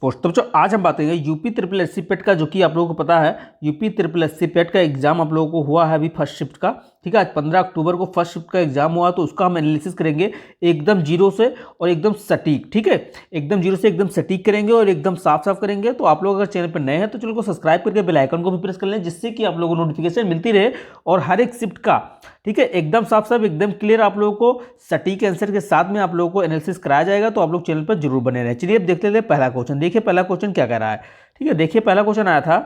Post तो बच्चों आज हम बात करेंगे यूपी ट्रिपल एस सी पेट का, जो कि आप लोगों को पता है यूपी ट्रिपल एस सी पेट का एग्जाम आप लोगों को हुआ है अभी फर्स्ट शिफ्ट का। ठीक है, आज 15 अक्टूबर को फर्स्ट शिफ्ट का एग्जाम हुआ, तो उसका हम एनालिसिस करेंगे एकदम जीरो से और एकदम सटीक। ठीक है, एकदम जीरो से एकदम सटीक करेंगे और एकदम साफ साफ करेंगे। तो आप लोग अगर चैनल पर नए हैं तो चैनल को सब्सक्राइब करके बेल आइकन को भी प्रेस कर लें, जिससे कि आप लोगों को नोटिफिकेशन मिलती रहे और हर एक शिफ्ट का, ठीक है, एकदम साफ साफ एकदम क्लियर आप लोगों को सटीक आंसर के साथ में आप लोगों को एनालिसिस कराया जाएगा। तो आप लोग चैनल पर जरूर बने रहे। चलिए अब देख लेते हैं पहला क्वेश्चन। देखिए पहला क्वेश्चन क्या कह रहा है। ठीक है, देखिए पहला क्वेश्चन आया था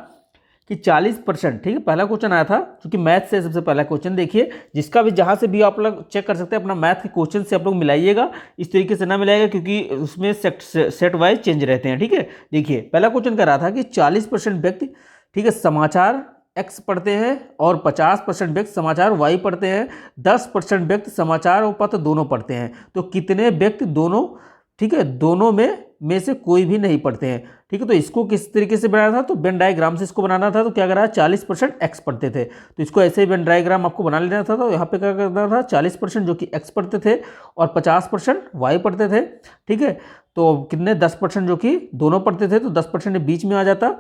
कि 40%। ठीक है, पहला क्वेश्चन आया था क्योंकि मैथ से सबसे पहला क्वेश्चन देखिए, जिसका भी जहां से भी आप लोग चेक कर सकते हैं अपना मैथ के क्वेश्चन से आप लोग मिलाइएगा। इस तरीके से ना मिलाइएगा क्योंकि उसमें सेट वाइज चेंज रहते हैं। ठीक है, देखिए पहला क्वेश्चन कह रहा था कि 40% व्यक्ति, ठीक है, समाचार एक्स पढ़ते हैं और 50% व्यक्ति समाचार वाई पढ़ते हैं। 10% व्यक्ति समाचार और पत्र दोनों पढ़ते हैं। तो कितने व्यक्ति दोनों, ठीक है, दोनों में से कोई भी नहीं पढ़ते हैं। ठीक है, तो इसको किस तरीके से बनाना था, तो वेन डायग्राम से इसको बनाना था। तो क्या करा, 40% एक्स पढ़ते थे, तो इसको ऐसे ही वेन डायग्राम आपको बना लेना था। तो यहाँ पे क्या करना था, 40% जो कि एक्स पढ़ते थे और 50% वाई पढ़ते थे। ठीक है, तो कितने 10% जो कि दोनों पढ़ते थे, तो 10% बीच में आ जाता।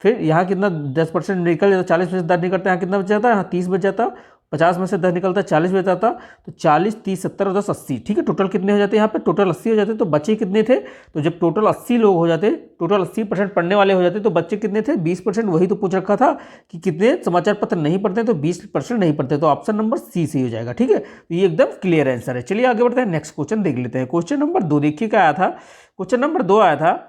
फिर यहाँ कितना 10% निकल जाता, 40 में से 10 निकलता है, यहाँ कितना बच जाता है, यहाँ 30 बच जाता। 50 में से 10 निकलता है, 40 बच जाता। तो 40, 30, 70 और 10 80। ठीक है, टोटल कितने हो जाते हैं, यहाँ पे टोटल 80 हो जाते। तो बच्चे कितने थे, तो जब टोटल 80 लोग हो जाते, टोटल 80% पढ़ने वाले हो जाते, तो बच्चे कितने थे, 20%। वही तो पूछ रखा था कि कितने समाचार पत्र नहीं पढ़ते, तो 20% नहीं पढ़ते। तो ऑप्शन नंबर सी सही हो जाएगा। ठीक है, तो ये एकदम क्लियर आंसर है। चलिए आगे बढ़ते हैं, नेक्स्ट क्वेश्चन देख लेते हैं। क्वेश्चन नंबर 2 देखिए क्या आया था। क्वेश्चन नंबर 2 आया था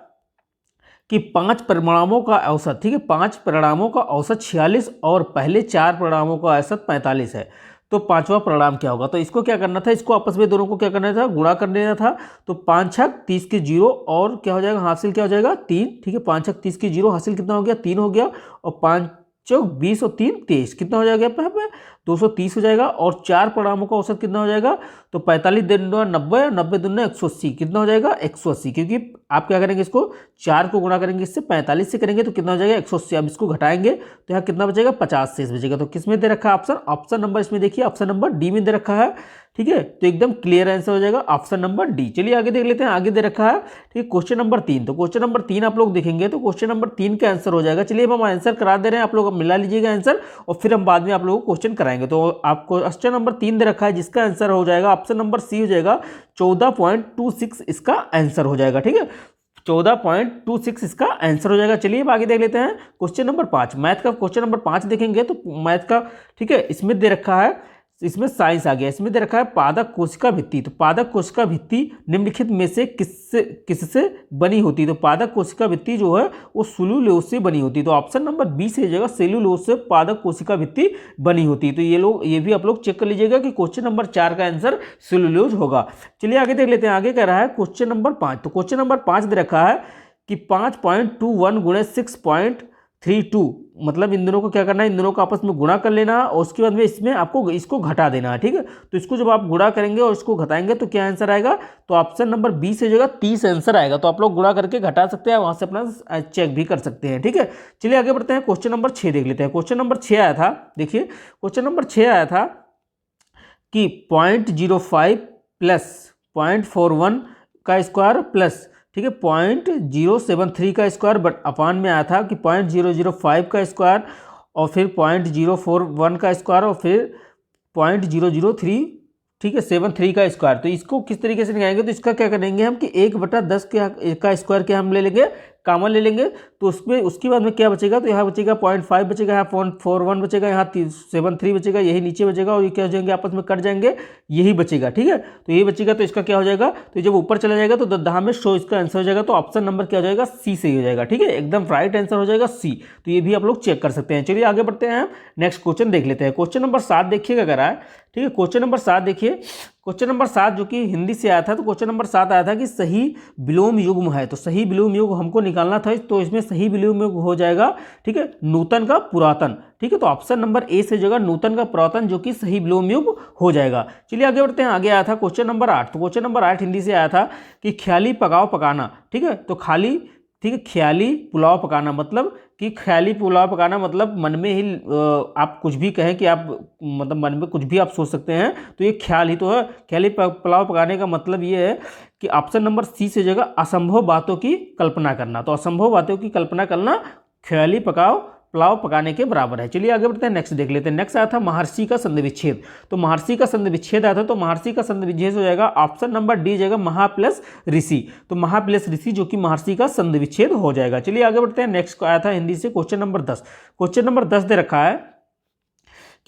कि 5 परिणामों का औसत, ठीक है, 5 परिणामों का औसत 46 और पहले 4 परिणामों का औसत 45 है। तो पांचवा परिणाम क्या होगा, तो इसको क्या करना था, इसको आपस में दोनों को क्या करना था, गुणा कर देना था। तो 5 छक 30 के 0 और क्या हो जाएगा, हासिल क्या हो जाएगा 3। ठीक है, 5 छक 30 के 0 हासिल कितना हो गया, 3 हो गया। और 5 चौक 20 और 3 23, कितना हो जाएगा यहाँ पे 230 हो जाएगा। और 4 परिणामों का औसत कितना हो जाएगा, तो 45 दूना 90 और 90 दूना 180, कितना हो जाएगा 180। क्योंकि आप क्या करेंगे, इसको 4 को गुणा करेंगे इससे 45 से करेंगे, तो कितना हो जाएगा 180। अब इसको घटाएंगे तो यहाँ कितना बचेगा 50 से बचेगा। तो किस में दे रखा है ऑप्शन, ऑप्शन नंबर इसमें देखिए, ऑप्शन नंबर डी में दे रखा है। ठीक है, तो एकदम क्लियर आंसर हो जाएगा ऑप्शन नंबर डी। चलिए आगे देख लेते हैं, आगे दे रखा है, ठीक है, क्वेश्चन नंबर 3। तो क्वेश्चन नंबर 3 आप लोग देखेंगे तो क्वेश्चन नंबर 3 का आंसर हो जाएगा। चलिए अब हम आंसर करा दे रहे हैं, आप लोग मिला लीजिएगा आंसर और फिर हम बाद में आप लोगों को क्वेश्चन कराएंगे। तो आपको क्वेश्चन नंबर 3 दे रखा है, जिसका आंसर हो जाएगा ऑप्शन नंबर सी हो जाएगा, 14.26 इसका आंसर हो जाएगा। ठीक है, 14.26 इसका आंसर हो जाएगा। चलिए अब आगे देख लेते हैं क्वेश्चन नंबर 5। मैथ का क्वेश्चन नंबर 5 देखेंगे तो मैथ का, ठीक है, इसमें दे रखा है, इसमें साइंस आ गया, इसमें दे रखा है पादप कोशिका भित्ति। तो पादप कोशिका भित्ति निम्नलिखित में से किससे बनी होती है, तो पादप कोशिका भित्ति जो है वो सेलुलोज से बनी होती है। तो ऑप्शन नंबर बी से जगह सेलुलोज से पादप कोशिका भित्ति बनी होती है। तो ये भी आप लोग चेक कर लीजिएगा कि क्वेश्चन नंबर 4 का आंसर सेलुलोज होगा। चलिए आगे देख लेते हैं, आगे कह रहा है क्वेश्चन नंबर 5। तो क्वेश्चन नंबर 5 दे रखा है कि 5.21 गुणे 6.32, मतलब इन दोनों को क्या करना है, इन दोनों को आपस में गुणा कर लेना और उसके बाद में इसमें आपको इसको घटा देना है। ठीक है, तो इसको जब आप गुणा करेंगे और इसको घटाएंगे तो क्या आंसर आएगा, तो ऑप्शन नंबर बी से जगह 30 आंसर आएगा। तो आप लोग गुणा करके घटा सकते हैं, वहां से अपना चेक भी कर सकते हैं। ठीक है, चलिए आगे बढ़ते हैं, क्वेश्चन नंबर 6 देख लेते हैं। क्वेश्चन नंबर 6 आया था, देखिए क्वेश्चन नंबर 6 आया था कि 0.05 प्लस 0.41 का स्क्वायर प्लस, ठीक है, 0.073 का स्क्वायर बट अपान में आया था कि 0.005 का स्क्वायर और फिर 0.041 का स्क्वायर और फिर 0.003, ठीक है, 73 का स्क्वायर। तो इसको किस तरीके से निकालेंगे, तो इसका क्या करेंगे हम कि 1/10 का स्क्वायर क्या हम ले लेंगे, कॉमन ले लेंगे। तो उसमें उसके बाद में क्या बचेगा, तो यहाँ बचेगा 0.5 बचेगा, यहाँ 0.41 बचेगा, यहाँ 73 बचेगा, यही नीचे बचेगा और ये क्या हो जाएंगे, आपस में कट जाएंगे, यही बचेगा। ठीक है, तो ये बचेगा, तो इसका क्या हो जाएगा, तो जब ऊपर चला जाएगा तो दहा में 100 इसका आंसर हो जाएगा। तो ऑप्शन नंबर क्या हो जाएगा, सी सही हो जाएगा। ठीक है, एकदम राइट आंसर हो जाएगा सी। तो ये भी आप लोग चेक कर सकते हैं। चलिए आगे बढ़ते हैं, नेक्स्ट क्वेश्चन देख लेते हैं। क्वेश्चन नंबर 7 देखिएगा अगर आए, ठीक है, क्वेश्चन नंबर 7 देखिए, क्वेश्चन नंबर 7 जो कि हिंदी से आया था। तो क्वेश्चन नंबर 7 आया था कि सही विलोम युग्म है, तो सही विलोम युग्म हमको निकालना था, तो इसमें सही विलोम युग्म हो जाएगा, ठीक है, नूतन का पुरातन। ठीक है, तो ऑप्शन नंबर ए से जगह नूतन का पुरातन जो कि सही विलोम युग्म हो जाएगा। चलिए आगे बढ़ते हैं, आगे आया था क्वेश्चन नंबर 8। तो क्वेश्चन नंबर 8 हिंदी से आया था कि ख्याली पकाओ पकाना, ठीक है, तो खाली ठीक है। ख्याली पुलाव पकाना मतलब कि ख्याली पुलाव पकाना मतलब मन में ही आप कुछ भी कहें कि आप मतलब मन में कुछ भी आप सोच सकते हैं, तो ये ख्याल ही तो है। ख्याली पुलाव पकाने का मतलब ये है कि ऑप्शन नंबर सी से जगह असंभव बातों की कल्पना करना। तो असंभव बातों की कल्पना करना ख्याली पुलाव पकाने के बराबर है। चलिए आगे बढ़ते हैं, नेक्स्ट देख लेते हैं। नेक्स्ट आया था महर्षि का संधि विच्छेद। तो महर्षि का संधि विच्छेद आया था, तो महर्षि का संधि विच्छेद हो जाएगा ऑप्शन नंबर डी जगह महा प्लस ऋषि। तो महा प्लस ऋषि जो कि महर्षि का संधि विच्छेद हो जाएगा। चलिए आगे बढ़ते हैं, नेक्स्ट आया था हिंदी से क्वेश्चन नंबर 10। क्वेश्चन नंबर 10 दे रखा है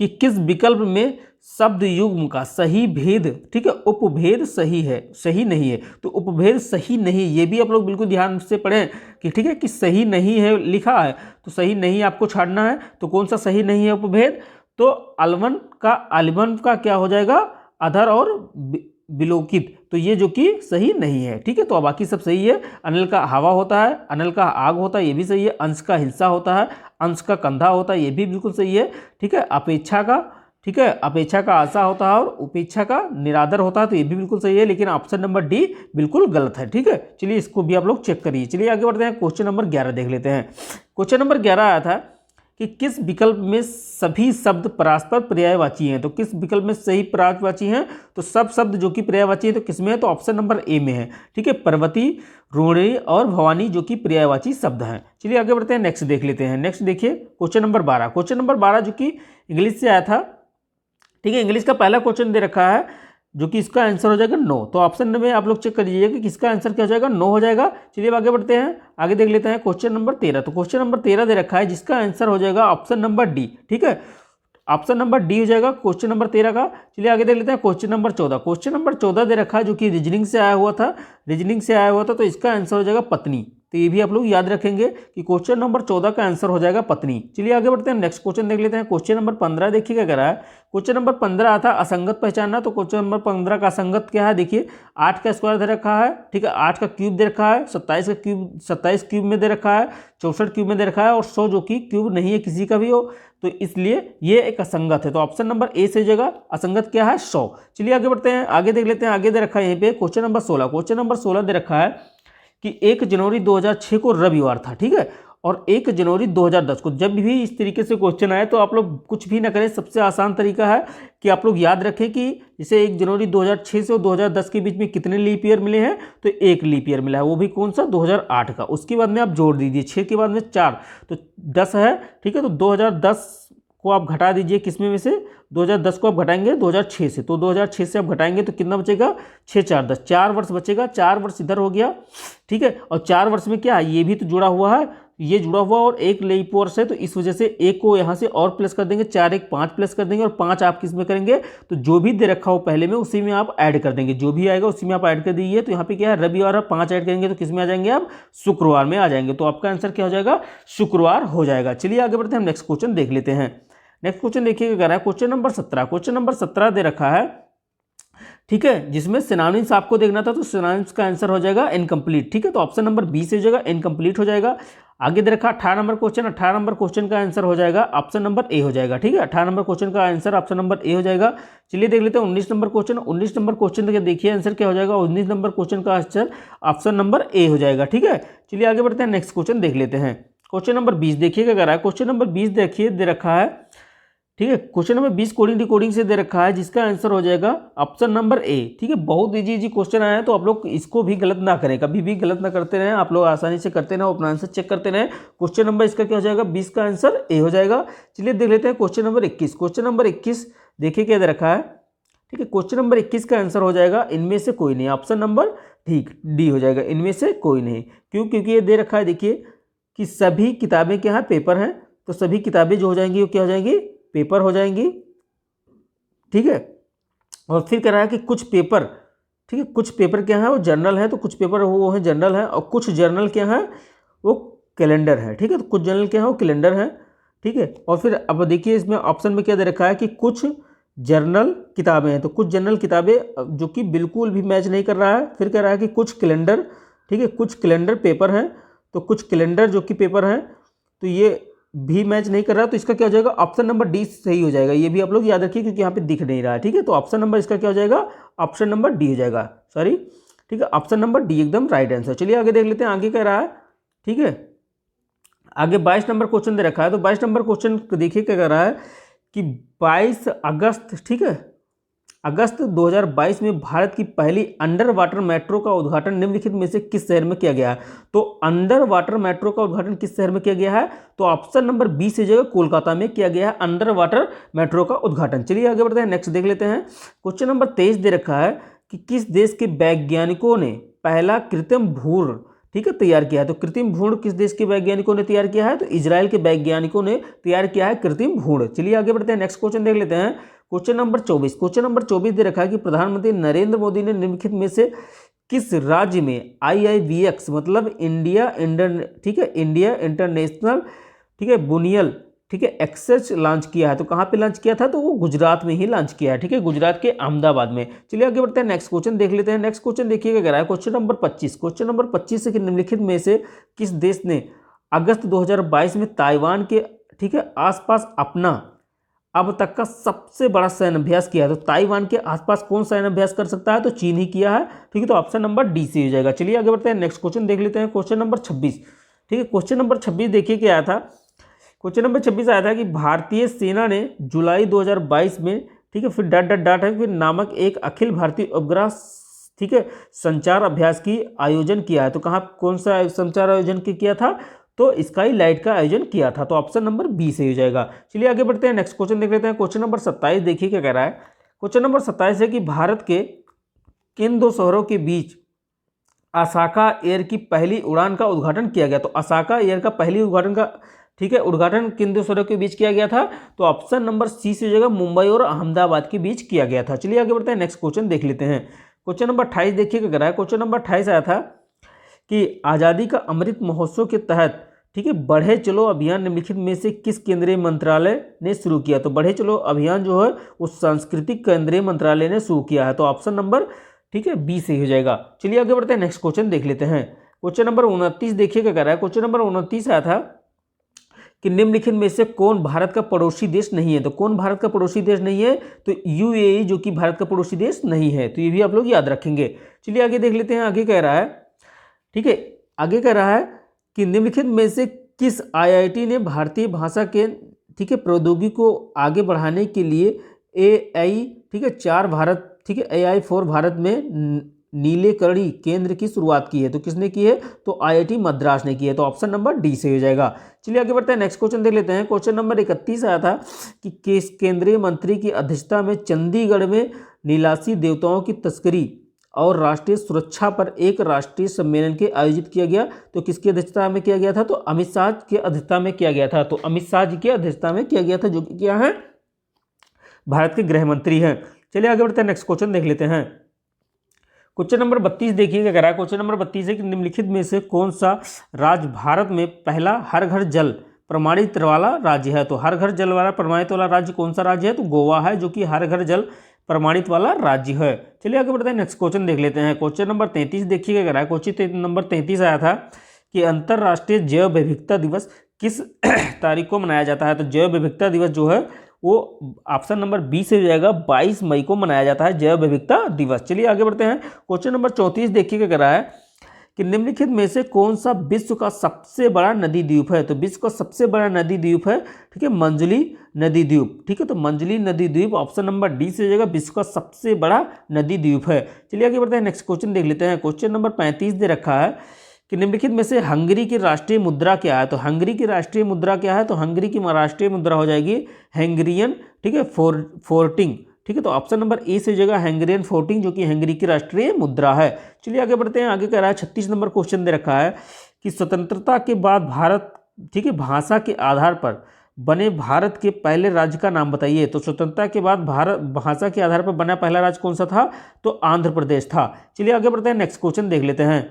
कि किस विकल्प में शब्द युग्म का सही भेद, ठीक है, उपभेद सही है, सही नहीं है। तो उपभेद सही नहीं, ये भी आप लोग बिल्कुल ध्यान से पढ़ें कि ठीक है कि सही नहीं है लिखा है, तो सही नहीं आपको छाड़ना है। तो कौन सा सही नहीं है उपभेद? तो अलवन का क्या हो जाएगा? अधर और विलोकित। तो ये जो कि सही नहीं है, ठीक है। तो बाकी सब सही है। अनल का हवा होता है, अनल का आग होता है, ये भी सही है। अंश का हिस्सा होता है, अंश का कंधा होता है, ये भी बिल्कुल सही है, ठीक है। अपेक्षा का, ठीक है, अपेक्षा का आशा होता है और उपेक्षा का निरादर होता है, तो ये भी बिल्कुल सही है। लेकिन ऑप्शन नंबर डी बिल्कुल गलत है, ठीक है। चलिए इसको भी आप लोग चेक करिए। चलिए आगे बढ़ते हैं, क्वेश्चन नंबर 11 देख लेते हैं। क्वेश्चन नंबर 11 आया था कि किस विकल्प में सभी शब्द परस्पर पर्यायवाची हैं। तो किस विकल्प में सही पर्यायवाची हैं? तो सब शब्द जो कि पर्यायवाची है तो किसमें है? तो ऑप्शन नंबर ए में है, ठीक है। पर्वती, रोहिणी और भवानी जो कि पर्यायवाची शब्द हैं। चलिए आगे बढ़ते हैं, नेक्स्ट देख लेते हैं। नेक्स्ट देखिए क्वेश्चन नंबर 12। क्वेश्चन नंबर 12 जो कि इंग्लिश से आया था, ठीक है। इंग्लिश का पहला क्वेश्चन दे रखा है जो कि इसका आंसर हो जाएगा 9। तो ऑप्शन में आप लोग चेक कर लीजिएगा कि किसका आंसर क्या हो जाएगा, 9 हो जाएगा। चलिए अब आगे बढ़ते हैं, आगे देख लेते हैं क्वेश्चन नंबर 13। तो क्वेश्चन नंबर 13 दे रखा है जिसका आंसर हो जाएगा ऑप्शन नंबर डी, ठीक है। ऑप्शन नंबर डी हो जाएगा क्वेश्चन नंबर 13 का। चलिए आगे देख लेते हैं क्वेश्चन नंबर 14। क्वेश्चन नंबर 14 दे रखा है जो कि रीजनिंग से आया हुआ था, रीजनिंग से आया हुआ था, तो इसका आंसर हो जाएगा पत्नी। तो ये भी आप लोग याद रखेंगे कि क्वेश्चन नंबर 14 का आंसर हो जाएगा पत्नी। चलिए आगे बढ़ते हैं, नेक्स्ट क्वेश्चन देख लेते हैं। क्वेश्चन नंबर 15 देखिए क्या कर रहा है। क्वेश्चन नंबर 15 आता असंगत पहचानना। तो क्वेश्चन नंबर 15 का असंगत क्या है? देखिए 8 का स्क्वायर दे रखा है, ठीक है, 8 का क्यूब दे रखा है, 27 का क्यूब 27 क्यूब में दे रखा है, 64 क्यूब में दे रखा है और 100 जो कि क्यूब नहीं है किसी का भी हो, तो इसलिए ये एक असंगत है। तो ऑप्शन नंबर ए से जगह असंगत क्या है? 100। चलिए आगे बढ़ते हैं, आगे देख लेते हैं। आगे दे रखा है यहीं पे क्वेश्चन नंबर 16। क्वेश्चन नंबर 16 दे रखा है कि 1 जनवरी 2006 को रविवार था, ठीक है, और 1 जनवरी 2010 को। जब भी इस तरीके से क्वेश्चन आए तो आप लोग कुछ भी ना करें, सबसे आसान तरीका है कि आप लोग याद रखें कि जैसे 1 जनवरी 2006 से 2010 के बीच में कितने लीप ईयर मिले हैं, तो 1 लीप ईयर मिला है, वो भी कौन सा? 2008 का। उसके बाद में आप जोड़ दीजिए, 6 के बाद में 4 तो 10 है, ठीक है। तो 2010 को आप घटा दीजिए, किसमें से? 2010 को आप घटाएंगे 2006 से, तो 2006 से आप घटाएंगे तो कितना बचेगा? 6 4 10, 4 वर्ष बचेगा। 4 वर्ष इधर हो गया, ठीक है। और 4 वर्ष में क्या है? ये भी तो जुड़ा हुआ है, ये जुड़ा हुआ और 1 लीप वर्ष है, तो इस वजह से 1 को यहाँ से और प्लस कर देंगे, 4 1 5 प्लस कर देंगे और 5 आप किस में करेंगे? तो जो भी दे रखा हो पहले में उसी में आप ऐड कर देंगे, जो भी आएगा उसी में आप ऐड कर दीजिए। तो यहाँ पे क्या है? रविवार 5 ऐड करेंगे तो किस में आ जाएंगे आप? शुक्रवार में आ जाएंगे। तो आपका आंसर क्या हो जाएगा? शुक्रवार हो जाएगा। चलिए आगे बढ़ते हैं, हम नेक्स्ट क्वेश्चन देख लेते हैं। नेक्स्ट क्वेश्चन देखिए क्या रहा है। Question number 17। क्वेश्चन नंबर 17 दे रखा है, ठीक है, जिसमें सिनोनिम्स आपको देखना था, तो सिनोनिम्स का आंसर हो जाएगा इनकम्प्लीट, ठीक है। तो ऑप्शन नंबर बी से हो जाएगा इनकम्प्लीट हो जाएगा। आगे दे रखा 18 नंबर क्वेश्चन। 18 नंबर क्वेश्चन का आंसर हो जाएगा ऑप्शन नंबर ए हो जाएगा, ठीक है। 18 नंबर क्वेश्चन का आंसर ऑप्शन नंबर ए हो जाएगा। चलिए देख लेते हैं 19 नंबर क्वेश्चन। 19 नंबर क्वेश्चन का देखिए आंसर क्या हो जाएगा। 19 नंबर क्वेश्चन का आंसर ऑप्शन नंबर ए हो जाएगा, ठीक है। चलिए आगे बढ़ते हैं, नेक्स्ट क्वेश्चन देख लेते हैं। क्वेश्चन नंबर 20 देखिए क्या कर रहा है। क्वेश्चन नंबर 20 देखिए दे रखा है, ठीक है। क्वेश्चन नंबर 20 कोडिंग डिकोडिंग से दे रखा है, जिसका आंसर हो जाएगा ऑप्शन नंबर ए, ठीक है। बहुत इजी क्वेश्चन आया है, तो आप लोग इसको भी गलत ना करें, कभी भी गलत ना करते रहें, आप लोग आसानी से करते रहें, अपना आंसर चेक करते रहें। क्वेश्चन नंबर इसका क्या हो जाएगा? 20 का आंसर ए हो जाएगा। चलिए देख लेते हैं क्वेश्चन नंबर 21। क्वेश्चन नंबर 21 देखिए क्या दे रखा है, ठीक है। क्वेश्चन नंबर 21 का आंसर हो जाएगा इनमें से कोई नहीं, ऑप्शन नंबर ठीक डी हो जाएगा, इनमें से कोई नहीं। क्यों? क्योंकि ये दे रखा है देखिए कि सभी किताबें क्या है? पेपर हैं, तो सभी किताबें जो हो जाएंगी वो क्या हो जाएंगी? पेपर हो जाएंगी, ठीक है। और फिर कह रहा है कि कुछ पेपर, ठीक है, कुछ पेपर क्या है? वो जर्नल है, तो कुछ पेपर वो है जर्नल है, और कुछ जर्नल क्या है? वो कैलेंडर है, ठीक है। तो कुछ जर्नल क्या है? वो कैलेंडर है, ठीक है। और फिर अब देखिए इसमें ऑप्शन में क्या दे रखा है कि कुछ जर्नल किताबें हैं, तो कुछ जर्नल किताबें जो कि बिल्कुल भी मैच नहीं कर रहा है। फिर कह रहा है कि कुछ कैलेंडर, ठीक है, कुछ कैलेंडर पेपर हैं, तो कुछ कैलेंडर जो कि पेपर हैं, तो ये भी मैच नहीं कर रहा, तो इसका क्या हो जाएगा? ऑप्शन नंबर डी सही हो जाएगा। ये भी आप लोग याद रखिए क्योंकि यहाँ पे दिख नहीं रहा है, ठीक है। तो ऑप्शन नंबर इसका क्या हो जाएगा? ऑप्शन नंबर डी हो जाएगा, सॉरी, ठीक है। ऑप्शन नंबर डी एकदम राइट आंसर। चलिए आगे देख लेते हैं, आगे कह रहा है ठीक है। आगे 22 नंबर क्वेश्चन दे रखा है, तो 22 नंबर क्वेश्चन देखिए क्या कर रहा है कि 22 अगस्त, ठीक है, अगस्त 2022 में भारत की पहली अंडर वाटर मेट्रो का उद्घाटन निम्नलिखित में से किस शहर में किया गया है? तो अंडर वाटर मेट्रो का उद्घाटन किस शहर में किया गया है? तो ऑप्शन नंबर बी से जगह कोलकाता में किया गया है अंडर वाटर मेट्रो का उद्घाटन। चलिए आगे बढ़ते हैं, नेक्स्ट देख लेते हैं। क्वेश्चन नंबर 23 दे रखा है कि किस देश के वैज्ञानिकों ने पहला कृत्रिम भ्रूण, ठीक है, तैयार किया है? तो कृत्रिम भ्रूण किस देश के वैज्ञानिकों ने तैयार किया है? तो इजराइल के वैज्ञानिकों ने तैयार किया है कृत्रिम भ्रूण। चलिए आगे बढ़ते हैं, नेक्स्ट क्वेश्चन देख लेते हैं। क्वेश्चन नंबर 24, क्वेश्चन नंबर 24 दे रखा है कि प्रधानमंत्री नरेंद्र मोदी ने निम्नलिखित में से किस राज्य में IIVX मतलब इंडिया ठीक है, इंडिया इंटरनेशनल, ठीक है, बुनियल, ठीक है, एक्सेस लॉन्च किया है? तो कहाँ पे लॉन्च किया था? तो वो गुजरात में ही लॉन्च किया है, ठीक है, गुजरात के अहमदाबाद में। चलिए आगे बढ़ते हैं, नेक्स्ट क्वेश्चन देख लेते हैं। नेक्स्ट क्वेश्चन देखिएगा क्या है, क्वेश्चन नंबर 25, क्वेश्चन नंबर 25 से कि निम्नलिखित में से किस देश ने अगस्त 2022 में ताइवान के, ठीक है, आसपास अपना अब तक का सबसे बड़ा सैन्य अभ्यास किया है? तो ताइवान के आसपास कौन सैन्य अभ्यास कर सकता है? तो चीन ही किया है, ठीक है, तो ऑप्शन नंबर डी से हो जाएगा। चलिए आगे बढ़ते हैं, नेक्स्ट क्वेश्चन देख लेते हैं। क्वेश्चन नंबर 26, ठीक है, क्वेश्चन नंबर 26 देखिए क्या आया था। क्वेश्चन नंबर 26 आया था कि भारतीय सेना ने जुलाई 2022 में, ठीक है, फिर डॉट डॉट डॉट है, फिर नामक एक अखिल भारतीय उपग्रह, ठीक है, संचार अभ्यास की आयोजन किया है? तो कहाँ, कौन सा संचार आयोजन किया था? तो स्काई लाइट का आयोजन किया था, तो ऑप्शन नंबर बी से हो जाएगा। चलिए आगे बढ़ते हैं, नेक्स्ट क्वेश्चन देख लेते हैं। क्वेश्चन नंबर 27 देखिए क्या कह रहा है। क्वेश्चन नंबर 27 है कि भारत के किन दो शहरों के बीच ओसाका एयर की पहली उड़ान का उद्घाटन किया गया? तो ओसाका एयर का पहली उद्घाटन का, ठीक है, उद्घाटन किन दो शहरों के बीच किया गया था? तो ऑप्शन नंबर सी से हो जाएगा, मुंबई और अहमदाबाद के बीच किया गया था। चलिए आगे बढ़ते हैं, नेक्स्ट क्वेश्चन देख लेते हैं। क्वेश्चन नंबर 28 देखिए क्या कह रहा है। क्वेश्चन नंबर 28 आया था कि आज़ादी का अमृत महोत्सव के तहत, ठीक है, बढ़े चलो अभियान निम्नलिखित में से किस केंद्रीय मंत्रालय ने शुरू किया? तो बढ़े चलो अभियान जो है वो सांस्कृतिक केंद्रीय मंत्रालय ने शुरू किया है, तो ऑप्शन नंबर, ठीक है, बी से हो जाएगा। चलिए आगे बढ़ते हैं, नेक्स्ट क्वेश्चन देख लेते हैं। क्वेश्चन नंबर 29 देखिए क्या कह रहा है। क्वेश्चन नंबर 29 आया था कि निम्नलिखित में से कौन भारत का पड़ोसी देश नहीं है? तो कौन भारत का पड़ोसी देश नहीं है? तो UAE जो कि भारत का पड़ोसी देश नहीं है, तो ये भी आप लोग याद रखेंगे। चलिए आगे देख लेते हैं, आगे कह रहा है, ठीक है, आगे कह रहा है कि निम्नलिखित में से किस IIT ने भारतीय भाषा के, ठीक है, प्रौद्योगिकी को आगे बढ़ाने के लिए AI, ठीक है, 4 भारत, ठीक है, AI फॉर भारत में नीलेकणी केंद्र की शुरुआत की है? तो किसने की है? तो IIT मद्रास ने की है, तो ऑप्शन नंबर डी से हो जाएगा। चलिए आगे बढ़ते हैं, नेक्स्ट क्वेश्चन देख लेते हैं। क्वेश्चन नंबर 31 आया था कि किस केंद्रीय मंत्री की अध्यक्षता में चंडीगढ़ में नीलासी देवताओं की तस्करी और राष्ट्रीय सुरक्षा पर एक राष्ट्रीय सम्मेलन के आयोजित किया गया? तो किसकी अध्यक्षता में किया गया था? तो अमित शाह की अध्यक्षता में किया गया था, तो अमित शाह जी की अध्यक्षता में किया गया था, जो कि क्या है, भारत के गृह मंत्री हैं। चलिए आगे बढ़ते हैं, नेक्स्ट क्वेश्चन देख लेते हैं। क्वेश्चन नंबर 32 देखिए क्या कह रहा है। क्वेश्चन नंबर 32 है कि निम्नलिखित में से कौन सा राज्य भारत में पहला हर घर जल प्रमाणित वाला राज्य है? तो हर घर जल वाला प्रमाणित वाला राज्य कौन सा राज्य है? तो गोवा है, जो कि हर घर जल प्रमाणित वाला राज्य है। चलिए आगे बढ़ते हैं, नेक्स्ट क्वेश्चन देख लेते हैं। क्वेश्चन नंबर 33 देखिए क्या कह रहा है। क्वेश्चन नंबर 33 आया था कि अंतर्राष्ट्रीय जैव विविधता दिवस किस तारीख को मनाया जाता है? तो जैव विविधता दिवस जो है वो ऑप्शन नंबर बी से हो जाएगा, 22 मई को मनाया जाता है जैव विविधता दिवस। चलिए आगे बढ़ते हैं। क्वेश्चन नंबर 34 देखिए क्या कह रहा है कि निम्नलिखित में से कौन सा विश्व का सबसे बड़ा नदी द्वीप है? तो विश्व का सबसे बड़ा नदी द्वीप है, ठीक है, मंजुली नदी द्वीप, ठीक है, तो मंजुली नदी द्वीप ऑप्शन नंबर डी से हो जाएगा, विश्व का सबसे बड़ा नदी द्वीप है। चलिए आगे बढ़ते हैं, नेक्स्ट क्वेश्चन देख लेते हैं। क्वेश्चन नंबर 35 दे रखा है कि निम्नलिखित में से हंगरी की राष्ट्रीय मुद्रा क्या है? तो हंगरी की राष्ट्रीय मुद्रा क्या है? तो हंगरी की राष्ट्रीय मुद्रा हो जाएगी हैंगरियन, ठीक है, फोर्टिंग, ठीक है, तो ऑप्शन नंबर ए से जगह हैंगरियन फोर्टिंग, जो कि हंगरी की राष्ट्रीय मुद्रा है। चलिए आगे बढ़ते हैं। आगे कह रहा है 36 नंबर क्वेश्चन दे रखा है कि स्वतंत्रता के बाद भारत, ठीक है, भाषा के आधार पर बने भारत के पहले राज्य का नाम बताइए। तो स्वतंत्रता के बाद भारत भाषा के आधार पर बना पहला राज्य कौन सा था? तो आंध्र प्रदेश था। चलिए आगे बढ़ते हैं, नेक्स्ट क्वेश्चन देख लेते हैं।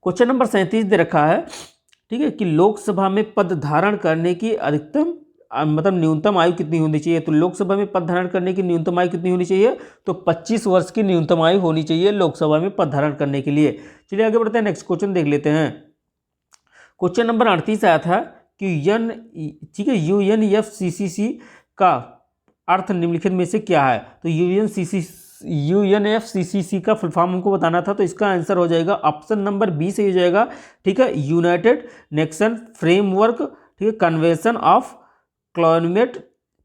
क्वेश्चन नंबर 37 दे रखा है, ठीक है, कि लोकसभा में पद धारण करने की अधिकतम मतलब न्यूनतम आयु कितनी होनी चाहिए? तो लोकसभा में पद धारण करने की न्यूनतम आयु कितनी होनी चाहिए? तो 25 वर्ष की न्यूनतम आयु होनी चाहिए लोकसभा में पद धारण करने के लिए। चलिए आगे बढ़ते हैं, नेक्स्ट क्वेश्चन देख लेते हैं। क्वेश्चन नंबर 38 आया था कि ठीक है, UNFCCC का अर्थ निम्नलिखित में से क्या है? तो UNFCCC का फुल फॉर्म हमको बताना था, तो इसका आंसर हो जाएगा ऑप्शन नंबर बी से हो जाएगा। ठीक है, यूनाइटेड नेशन फ्रेमवर्क, ठीक है, कन्वेंशन ऑफ क्लाइमेट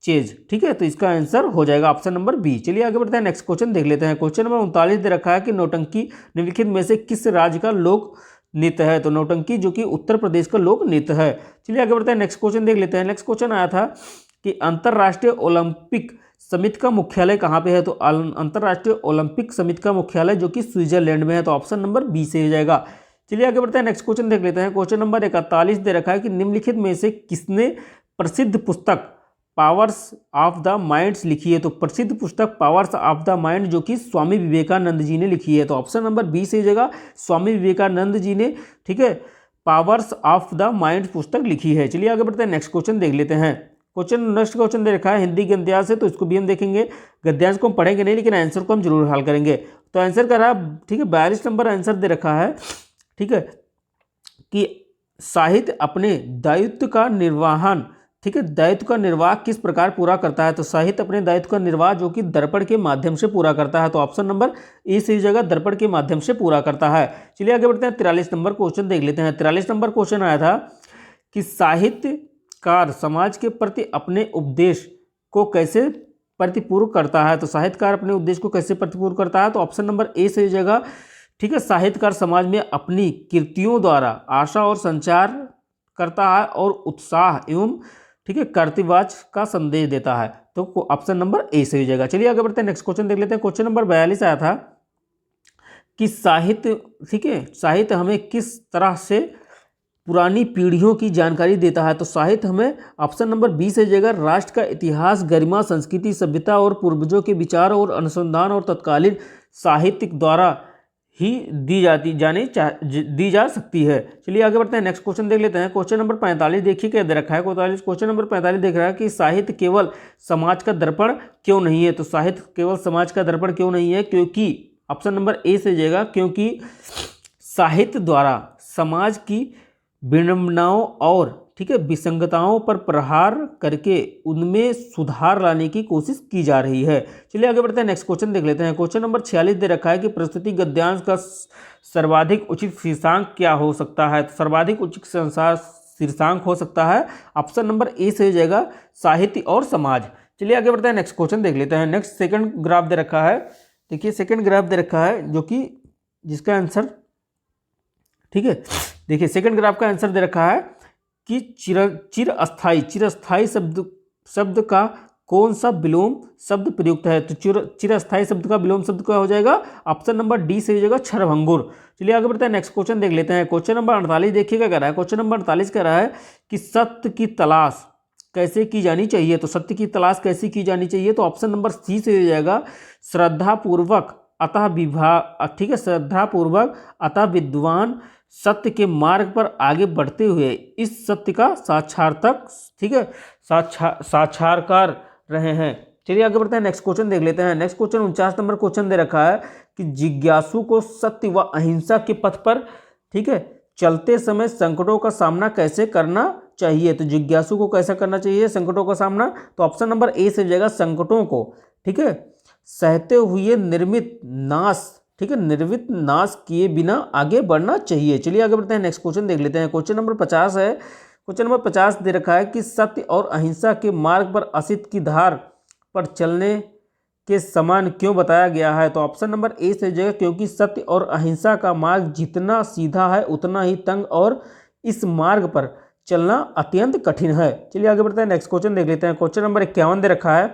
चेंज। ठीक है, तो इसका आंसर हो जाएगा ऑप्शन नंबर बी। चलिए आगे बढ़ते हैं, नेक्स्ट क्वेश्चन देख लेते हैं। क्वेश्चन नंबर 39 दे रखा है कि नौटंकी निम्नलिखित में से किस राज्य का लोक नृत्य है। तो नौटंकी जो कि उत्तर प्रदेश का लोक नृत्य है। चलिए आगे बढ़ते हैं, नेक्स्ट क्वेश्चन देख लेते हैं। नेक्स्ट क्वेश्चन आया था कि अंतर्राष्ट्रीय ओलंपिक समिति का मुख्यालय कहाँ पे है। तो अंतर्राष्ट्रीय ओलंपिक समिति का मुख्यालय जो कि स्विट्जरलैंड में है, तो ऑप्शन नंबर बी से हो जाएगा। चलिए आगे बढ़ते हैं, नेक्स्ट क्वेश्चन देख लेते हैं। क्वेश्चन नंबर 41 दे रखा है कि निम्नलिखित में से किसने प्रसिद्ध पुस्तक पावर्स ऑफ द माइंड्स लिखी है। तो प्रसिद्ध पुस्तक पावर्स ऑफ द माइंड जो कि स्वामी विवेकानंद जी ने लिखी है, तो ऑप्शन नंबर बी से जगह स्वामी विवेकानंद जी ने, ठीक है, पावर्स ऑफ द माइंड पुस्तक लिखी है। चलिए आगे बढ़ते हैं, नेक्स्ट क्वेश्चन देख लेते हैं। नेक्स्ट क्वेश्चन दे रखा है हिंदी गद्यांश है, तो इसको भी हम देखेंगे। गद्यांश को हम पढ़ेंगे नहीं, लेकिन आंसर को हम जरूर हल करेंगे। तो आंसर कर रहा है, ठीक है, 42 नंबर आंसर दे रखा है, ठीक है, कि साहित्य अपने दायित्व का निर्वहन, ठीक है, दायित्व का निर्वाह किस प्रकार पूरा करता है। तो साहित्य अपने दायित्व का निर्वाह जो कि दर्पण के माध्यम से पूरा करता है, तो ऑप्शन नंबर ए से जगह दर्पण के माध्यम से पूरा करता है। चलिए आगे बढ़ते हैं, 43 नंबर क्वेश्चन देख लेते हैं। 43 नंबर क्वेश्चन आया था कि साहित्यकार समाज के प्रति अपने उपदेश को कैसे प्रतिपूर्व करता है। तो साहित्यकार अपने उद्देश्य को कैसे प्रतिपूर्व करता है, तो ऑप्शन नंबर ए से जगह, ठीक है, साहित्यकार समाज में अपनी कृतियों द्वारा आशा और संचार करता है और उत्साह एवं, ठीक है, कर्तव्यवाच का संदेश देता है, तो ऑप्शन नंबर ए से हो जाएगा। चलिए आगे बढ़ते हैं, नेक्स्ट क्वेश्चन देख लेते हैं। क्वेश्चन नंबर 42 आया था कि साहित्य, ठीक है, साहित्य हमें किस तरह से पुरानी पीढ़ियों की जानकारी देता है। तो साहित्य हमें ऑप्शन नंबर बी से जगह राष्ट्र का इतिहास, गरिमा, संस्कृति, सभ्यता और पूर्वजों के विचार और अनुसंधान और तत्कालीन साहित्य द्वारा ही दी जा सकती है। चलिए आगे बढ़ते हैं, नेक्स्ट क्वेश्चन देख लेते हैं। क्वेश्चन नंबर 45 देखिए क्या दे रखा है। क्वेश्चन नंबर 45 देख रहा है कि साहित्य केवल समाज का दर्पण क्यों नहीं है। तो साहित्य केवल समाज का दर्पण क्यों नहीं है, क्योंकि ऑप्शन नंबर ए से जाएगा, क्योंकि साहित्य द्वारा समाज की विडंबनाओं और, ठीक है, विसंगताओं पर प्रहार करके उनमें सुधार लाने की कोशिश की जा रही है। चलिए आगे बढ़ते हैं, नेक्स्ट क्वेश्चन देख लेते हैं। क्वेश्चन नंबर 46 दे रखा है कि प्रस्तुति गद्यांश का सर्वाधिक उचित शीर्षांक क्या हो सकता है। तो सर्वाधिक उचित शीर्षांक हो सकता है ऑप्शन नंबर ए से हो जाएगा साहित्य और समाज। चलिए आगे बढ़ते हैं, नेक्स्ट क्वेश्चन देख लेते हैं। नेक्स्ट सेकंड ग्राफ दे रखा है, देखिए सेकंड ग्राफ दे रखा है जो कि जिसका आंसर, ठीक है, देखिए सेकंड ग्राफ का आंसर दे रखा है कि चिरस्थाई शब्द का कौन सा विलोम शब्द प्रयुक्त है। तो चिरस्थाई शब्द का विलोम शब्द क्या हो जाएगा, ऑप्शन नंबर डी से हो जाएगा क्षरभंगुर। चलिए आगे बढ़ते हैं, नेक्स्ट क्वेश्चन देख लेते हैं। क्वेश्चन नंबर 48 देखिए क्या कह रहा है। क्वेश्चन नंबर 48 कह रहा है कि सत्य की तलाश कैसे की जानी चाहिए। तो सत्य की तलाश कैसे की जानी चाहिए, तो ऑप्शन नंबर सी से हो जाएगा श्रद्धापूर्वक अतः विभाग, ठीक है, श्रद्धापूर्वक अतः विद्वान सत्य के मार्ग पर आगे बढ़ते हुए इस सत्य का साक्षार्थक, ठीक है, साक्षात्कार रहे हैं। चलिए आगे बढ़ते हैं, नेक्स्ट क्वेश्चन देख लेते हैं। नेक्स्ट क्वेश्चन 49 नंबर क्वेश्चन दे रखा है कि जिज्ञासु को सत्य व अहिंसा के पथ पर, ठीक है, चलते समय संकटों का सामना कैसे करना चाहिए। तो जिज्ञासु को कैसा करना चाहिए संकटों का सामना, तो ऑप्शन नंबर ए से जाएगा संकटों को, ठीक है, सहते हुए निर्मित नाश, ठीक है, निर्मित नाश किए बिना आगे बढ़ना चाहिए। चलिए आगे बढ़ते हैं, नेक्स्ट क्वेश्चन देख लेते हैं। क्वेश्चन नंबर 50 है। क्वेश्चन नंबर 50 दे रखा है कि सत्य और अहिंसा के मार्ग पर असत्य की धार पर चलने के समान क्यों बताया गया है। तो ऑप्शन नंबर ए से जगह, क्योंकि सत्य और अहिंसा का मार्ग जितना सीधा है उतना ही तंग और इस मार्ग पर चलना अत्यंत कठिन है। चलिए आगे बढ़ते हैं, नेक्स्ट क्वेश्चन देख लेते हैं। क्वेश्चन नंबर 51 दे रखा है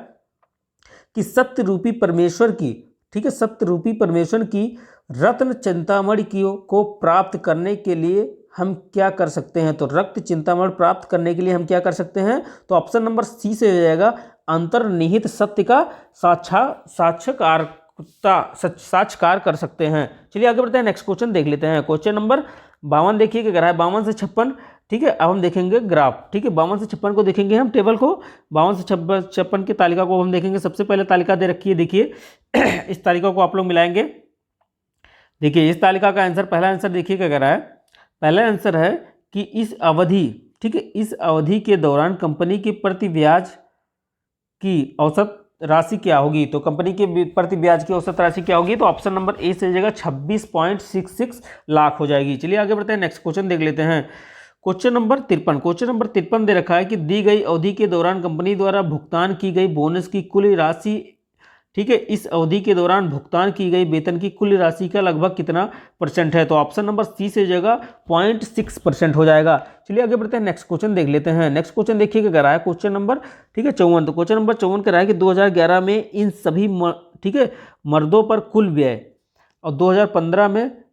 कि सत्य रूपी परमेश्वर की, ठीक है, सत्य रूपी परमेश्वर की रत्न चिंतामणि को प्राप्त करने के लिए हम क्या कर सकते हैं। तो रक्त चिंतामणि प्राप्त करने के लिए हम क्या कर सकते हैं, तो ऑप्शन नंबर सी से हो जाएगा अंतर्निहित सत्य का साक्षात्कार कर सकते हैं। चलिए आगे बढ़ते हैं, नेक्स्ट क्वेश्चन देख लेते हैं। क्वेश्चन नंबर 52 देखिए क्या रहा है, 52 से 56, ठीक है। अब हम देखेंगे ग्राफ, ठीक है, 52 से 56 को देखेंगे हम टेबल को, 52 से 56 की तालिका को हम देखेंगे। सबसे पहले तालिका दे रखी है, देखिए इस तालिका को आप लोग मिलाएंगे। देखिए इस तालिका का आंसर, पहला आंसर देखिए क्या कह रहा है। पहला आंसर है कि इस अवधि, ठीक है, इस अवधि के दौरान कंपनी की प्रति ब्याज की औसत राशि क्या होगी, तो कंपनी के प्रति ब्याज की औसत राशि क्या होगी, तो ऑप्शन नंबर ए से जगह 26.66 लाख हो जाएगी। चलिए आगे बढ़ते हैं, नेक्स्ट क्वेश्चन देख लेते हैं। क्वेश्चन नंबर 53, क्वेश्चन नंबर 53 दे रखा है कि दी गई अवधि के दौरान कंपनी द्वारा भुगतान की गई बोनस की कुल राशि, ठीक है, इस अवधि के दौरान भुगतान की गई वेतन की कुल राशि का लगभग कितना % है, तो ऑप्शन नंबर सी से जगह 0.6% हो जाएगा। चलिए आगे बढ़ते हैं, नेक्स्ट क्वेश्चन देख लेते हैं। नेक्स्ट क्वेश्चन देखिए क्या कह रहा है, क्वेश्चन नंबर, ठीक है, 54। तो क्वेश्चन नंबर 54 कह रहा है कि 2011 में इन सभी ठीक है मर्दों पर कुल व्यय और 2015 में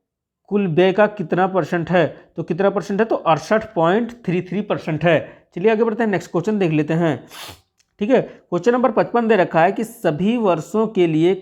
कुल व्यय का कितना % है, तो कितना % है, तो 68.33% है। चलिए आगे बढ़ते हैं, नेक्स्ट क्वेश्चन देख लेते हैं। ठीक है, क्वेश्चन नंबर 55 दे रखा है कि सभी वर्षों के लिए,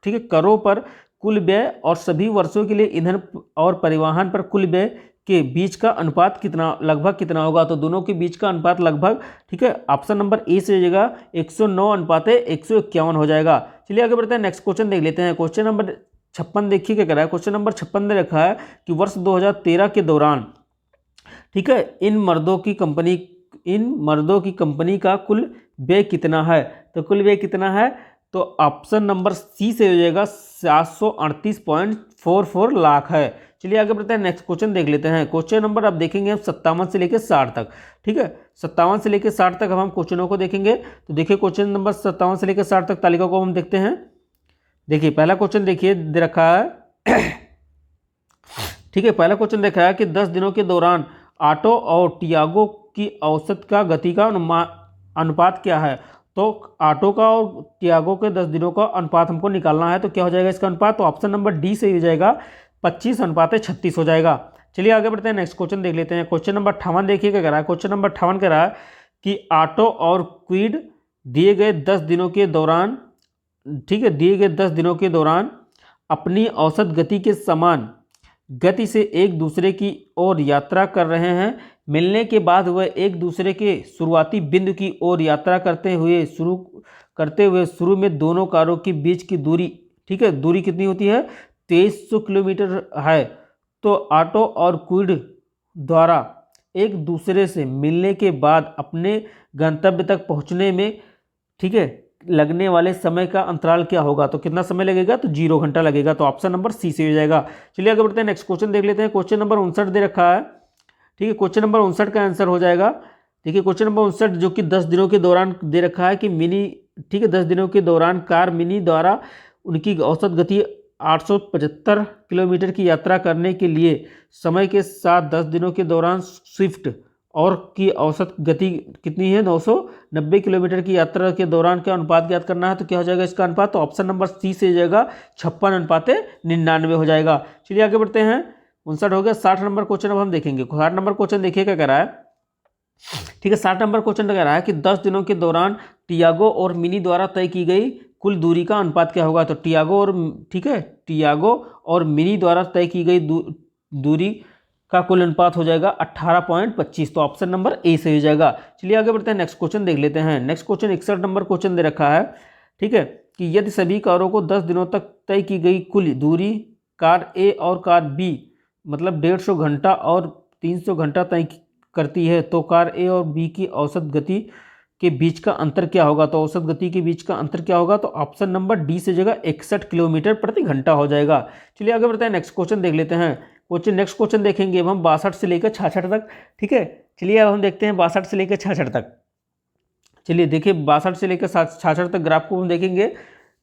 ठीक है, करों पर कुल व्यय और सभी वर्षों के लिए ईंधन और परिवहन पर कुल व्यय के बीच का अनुपात कितना, लगभग कितना होगा, तो दोनों के बीच का अनुपात लगभग, ठीक है, ऑप्शन नंबर ए से जगह 109:151 हो जाएगा। चलिए आगे बढ़ते हैं, नेक्स्ट क्वेश्चन देख लेते हैं। क्वेश्चन नंबर 56 देखिए क्या कह रहा है, क्वेश्चन नंबर 56 दे रखा है कि वर्ष 2013 के दौरान, ठीक है, इन मर्दों की कंपनी का कुल व्यय कितना है, तो कुल व्यय कितना है, तो ऑप्शन नंबर सी से हो जाएगा 738.44 लाख है। चलिए आगे बढ़ते हैं, नेक्स्ट क्वेश्चन देख लेते हैं। क्वेश्चन नंबर अब देखेंगे हम 57 से लेकर 60 तक, ठीक है, 57 से लेकर 60 तक हम क्वेश्चनों को देखेंगे। तो देखिए क्वेश्चन नंबर 57 से लेकर 60 तक तालिका को हम देखते हैं। देखिए पहला क्वेश्चन देखिए दे रखा है ठीक है, पहला क्वेश्चन देख रहा है कि 10 दिनों के दौरान ऑटो और टियागो की औसत का गति का अनुपात क्या है, तो ऑटो का और टियागो के 10 दिनों का अनुपात हमको निकालना है, तो क्या हो जाएगा इसका अनुपात, तो ऑप्शन नंबर डी से हो जाएगा 25:36 हो जाएगा। चलिए आगे बढ़ते हैं, नेक्स्ट क्वेश्चन देख लेते हैं। क्वेश्चन नंबर 58 देखिए क्या कह रहा है, क्वेश्चन नंबर 58 कह रहा है कि ऑटो और क्विड दिए गए 10 दिनों के दौरान, ठीक है, दिए गए 10 दिनों के दौरान अपनी औसत गति के समान गति से एक दूसरे की ओर यात्रा कर रहे हैं। मिलने के बाद वह एक दूसरे के शुरुआती बिंदु की ओर यात्रा करते हुए शुरू में दोनों कारों के बीच की दूरी, ठीक है, दूरी कितनी होती है, 2300 किलोमीटर है। तो ऑटो और क्विड द्वारा एक दूसरे से मिलने के बाद अपने गंतव्य तक पहुंचने में, ठीक है, लगने वाले समय का अंतराल क्या होगा, तो कितना समय लगेगा, तो 0 घंटा लगेगा। तो ऑप्शन नंबर सी से हो जाएगा। चलिए आगे बढ़ते हैं, नेक्स्ट क्वेश्चन देख लेते हैं। क्वेश्चन नंबर 59 दे रखा है, ठीक है, क्वेश्चन नंबर 59 का आंसर हो जाएगा। देखिए क्वेश्चन नंबर 59 जो कि 10 दिनों के दौरान दे रखा है कि मिनी, ठीक है, 10 दिनों के दौरान कार मिनी द्वारा उनकी औसत गति 875 किलोमीटर की यात्रा करने के लिए समय के साथ 10 दिनों के दौरान स्विफ्ट और की औसत गति कितनी है, 990 किलोमीटर की यात्रा के दौरान क्या अनुपात ज्ञात करना है, तो क्या हो जाएगा इसका अनुपात, तो ऑप्शन नंबर सी से जाएगा 56:99 हो जाएगा। चलिए आगे बढ़ते हैं, 59 हो गया। 60 नंबर क्वेश्चन अब हम देखेंगे। 60 नंबर क्वेश्चन देखिए क्या कह रहा है, ठीक है, 60 नंबर क्वेश्चन कह रहा है कि 10 दिनों के दौरान टियागो और मिनी द्वारा तय की गई कुल दूरी का अनुपात क्या होगा, तो टियागो और, ठीक है, टियागो और मिनी द्वारा तय की गई दूरी का कुल अनुपात हो जाएगा 18.25, तो ऑप्शन नंबर ए से हो जाएगा। चलिए आगे बढ़ते हैं, नेक्स्ट क्वेश्चन देख लेते हैं। नेक्स्ट क्वेश्चन 61 नंबर क्वेश्चन दे रखा है, ठीक है, कि यदि सभी कारों को 10 दिनों तक तय की गई कुल दूरी कार ए और कार बी मतलब 150 घंटा और 300 घंटा तय करती है, तो कार ए और बी की औसत गति के बीच का अंतर क्या होगा, तो औसत गति के बीच का अंतर क्या होगा, तो ऑप्शन नंबर डी से जगह 61 किलोमीटर प्रति घंटा हो जाएगा। चलिए आगे बढ़ते हैं, नेक्स्ट क्वेश्चन देख लेते हैं। नेक्स्ट क्वेश्चन देखेंगे अब हम 62 से लेकर 66 तक, ठीक है। चलिए अब हम देखते हैं 62 से लेकर 66 तक। चलिए देखिए 62 से लेकर 66 तक ग्राफ को हम देखेंगे।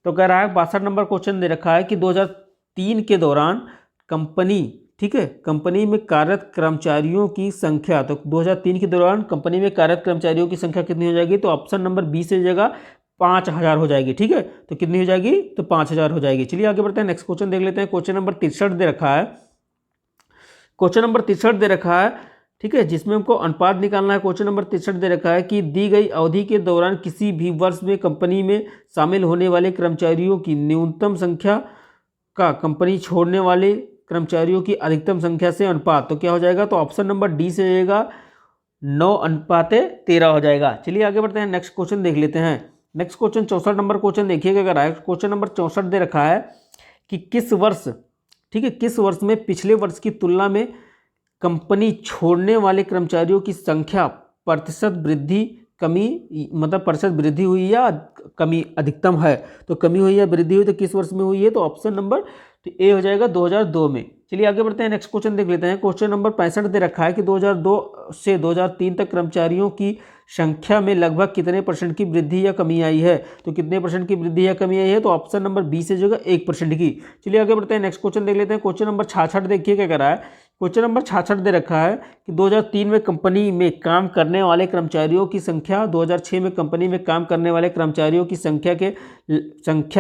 तो कह रहा है 62 नंबर क्वेश्चन दे रखा है कि 2003 के दौरान कंपनी, ठीक है, कंपनी में कार्यरत कर्मचारियों की संख्या, तो 2003 के दौरान कंपनी में कार्यरत कर्मचारियों की संख्या कितनी हो जाएगी, तो ऑप्शन नंबर बी से जगह 5000 हो जाएगी, ठीक है। तो कितनी हो जाएगी, तो 5000 हो जाएगी। चलिए आगे बढ़ते हैं, नेक्स्ट क्वेश्चन देख लेते हैं। क्वेश्चन नंबर 63 दे रखा है, क्वेश्चन नंबर 63 दे रखा है, ठीक है, जिसमें हमको अनुपात निकालना है। क्वेश्चन नंबर 63 दे रखा है कि दी गई अवधि के दौरान किसी भी वर्ष में कंपनी में शामिल होने वाले कर्मचारियों की न्यूनतम संख्या का कंपनी छोड़ने वाले कर्मचारियों की अधिकतम संख्या से अनुपात, तो क्या हो जाएगा, तो ऑप्शन नंबर डी से जाएगा 9:13 हो जाएगा। चलिए आगे बढ़ते हैं, नेक्स्ट क्वेश्चन देख लेते हैं। नेक्स्ट क्वेश्चन 64 नंबर क्वेश्चन देखिएगा अगर आए। क्वेश्चन नंबर 64 दे रखा है कि किस वर्ष, ठीक है, किस वर्ष में पिछले वर्ष की तुलना में कंपनी छोड़ने वाले कर्मचारियों की संख्या प्रतिशत वृद्धि कमी मतलब प्रतिशत वृद्धि हुई या कमी अधिकतम है, तो कमी हुई या वृद्धि हुई तो किस वर्ष में हुई है, तो ऑप्शन नंबर तो ए हो जाएगा 2002 में। चलिए आगे बढ़ते हैं, नेक्स्ट क्वेश्चन देख लेते हैं। क्वेश्चन नंबर 65 दे रखा है कि 2002 से 2003 तक कर्मचारियों की संख्या में लगभग कितने परसेंट की वृद्धि या कमी आई है, तो कितने परसेंट की वृद्धि या कमी आई है, तो ऑप्शन नंबर बी से जगह 1% की। चलिए आगे बढ़ते हैं, नेक्स्ट क्वेश्चन देख लेते हैं। क्वेश्चन नंबर 66 देखिए क्या कर रहा है। क्वेश्चन नंबर 66 दे रखा है कि 2003 में कंपनी में काम करने वाले कर्मचारियों की संख्या 2006 में कंपनी में काम करने वाले कर्मचारियों की संख्या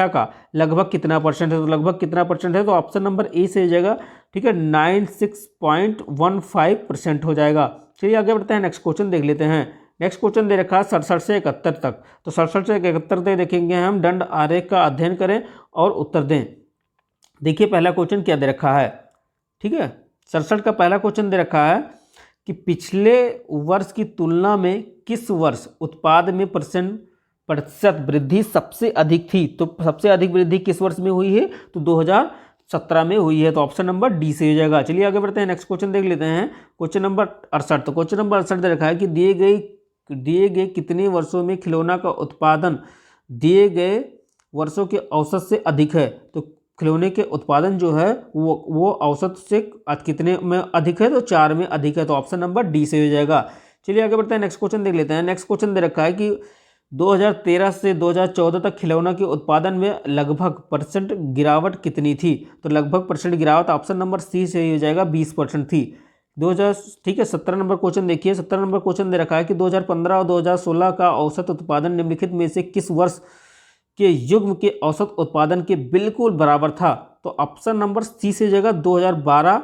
का लगभग कितना परसेंट है, तो लगभग कितना परसेंट है, तो ऑप्शन नंबर ए से हो जाएगा, ठीक है, 96.15% हो जाएगा। चलिए आगे बढ़ते हैं, नेक्स्ट क्वेश्चन देख लेते हैं। नेक्स्ट क्वेश्चन दे रखा है 67 से 71 तक, तो 67 से 71 तक देखेंगे हम। दंड आरेख का अध्ययन करें और उत्तर दें। देखिए पहला क्वेश्चन क्या दे रखा है, ठीक है, 67 का पहला क्वेश्चन दे रखा है कि पिछले वर्ष की तुलना में किस वर्ष उत्पाद में प्रतिशत वृद्धि सबसे अधिक थी, तो सबसे अधिक वृद्धि किस वर्ष में हुई है, तो 2017 में हुई है, तो ऑप्शन नंबर डी से हो जाएगा। चलिए आगे बढ़ते हैं, नेक्स्ट क्वेश्चन देख लेते हैं। क्वेश्चन नंबर 68, तो क्वेश्चन नंबर 68 दे रखा है कि दिए गए कितने वर्षों में खिलौना का उत्पादन दिए गए वर्षों के औसत से अधिक है, तो खिलौने के उत्पादन जो है वो औसत से कितने में अधिक है, तो 4 में अधिक है, तो ऑप्शन नंबर डी से हो जाएगा। चलिए आगे बढ़ते हैं, नेक्स्ट क्वेश्चन देख लेते हैं। नेक्स्ट क्वेश्चन दे रखा है कि 2013 से 2014 तक खिलौना के उत्पादन में लगभग परसेंट गिरावट कितनी थी, तो लगभग परसेंट गिरावट ऑप्शन नंबर सी से हो जाएगा, 20% थी। 2000, ठीक है, 17 नंबर क्वेश्चन देखिए। 17 नंबर क्वेश्चन दे रखा है कि 2015 और 2016 का औसत उत्पादन निम्नलिखित में से किस वर्ष के युग्म के औसत उत्पादन के बिल्कुल बराबर था, तो ऑप्शन नंबर सी से जगह 2012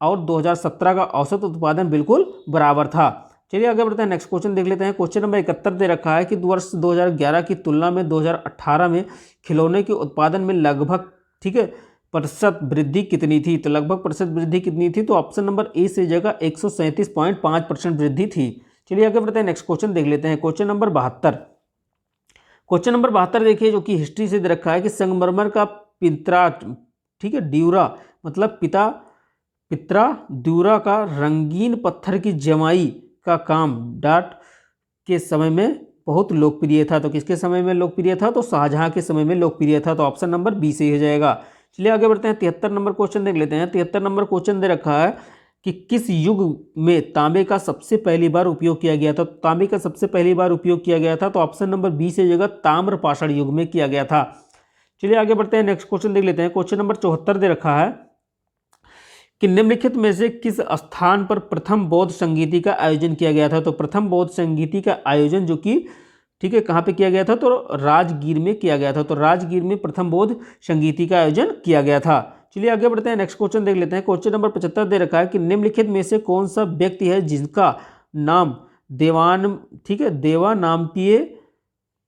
और 2017 का औसत उत्पादन बिल्कुल बराबर था। चलिए आगे बढ़ते हैं, नेक्स्ट क्वेश्चन देख लेते हैं। क्वेश्चन नंबर 71 दे रखा है कि वर्ष 2011 की तुलना में 2018 में खिलौने के उत्पादन में लगभग, ठीक है, प्रतिशत वृद्धि कितनी थी, तो लगभग प्रतिशत वृद्धि कितनी थी, तो ऑप्शन नंबर ए से जगह 137.5% वृद्धि थी। चलिए आगे बढ़ते हैं, नेक्स्ट क्वेश्चन देख लेते हैं। क्वेश्चन नंबर 72, क्वेश्चन नंबर 72 देखिए, जो कि हिस्ट्री से दे रखा है कि संगमरमर का पित्रा, ठीक है, ड्यूरा मतलब पित्रा ड्यूरा का रंगीन पत्थर की जमाई का काम डाट के समय में बहुत लोकप्रिय था, तो किसके समय में लोकप्रिय था, तो शाहजहां के समय में लोकप्रिय था, तो ऑप्शन नंबर बी से हो जाएगा। चलिए आगे बढ़ते हैं, 73 नंबर क्वेश्चन देख लेते हैं। 73 नंबर क्वेश्चन दे रखा है कि किस युग में तांबे का सबसे पहली बार उपयोग किया गया था, तांबे का सबसे पहली बार उपयोग किया गया था, तो ऑप्शन नंबर बी से जगह ताम्रपाषाण युग में किया गया था। चलिए आगे बढ़ते हैं, नेक्स्ट क्वेश्चन देख लेते हैं। क्वेश्चन नंबर 74 दे रखा है कि निम्नलिखित में से किस स्थान पर प्रथम बौद्ध संगीति का आयोजन किया गया था, तो प्रथम बौद्ध संगीति का आयोजन जो कि, ठीक है, कहाँ पे किया गया था, तो राजगीर में किया गया था, तो राजगीर में प्रथम बौद्ध संगीति का आयोजन किया गया था। चलिए आगे बढ़ते हैं, नेक्स्ट क्वेश्चन देख लेते हैं। क्वेश्चन नंबर 75 दे रखा है कि निम्नलिखित में से कौन सा व्यक्ति है जिसका नाम ठीक है, देवानाम्पिय